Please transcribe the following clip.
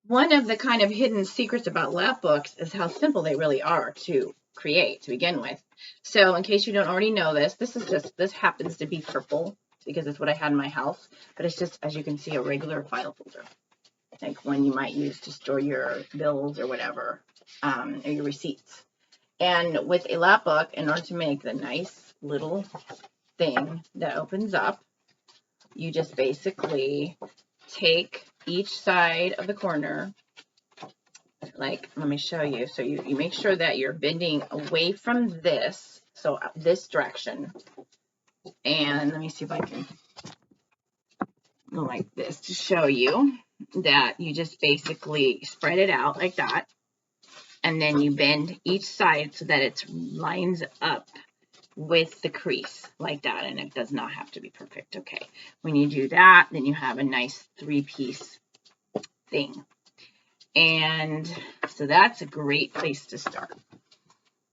one of the kind of hidden secrets about Lapbooks is how simple they really are to create to begin with. So in case you don't already know this, this happens to be purple because it's what I had in my house, but it's just, as you can see, a regular file folder, like one you might use to store your bills or whatever, or your receipts. And with a Lapbook, in order to make the nice little thing that opens up, you just basically take each side of the corner, like, let me show you. So you make sure that you're bending away from this, so this direction. And let me see if I can go like this to show you that you just basically spread it out like that. And then you bend each side so that it lines up with the crease like that. And it does not have to be perfect. Okay. When you do that, then you have a nice 3-piece thing. And so that's a great place to start.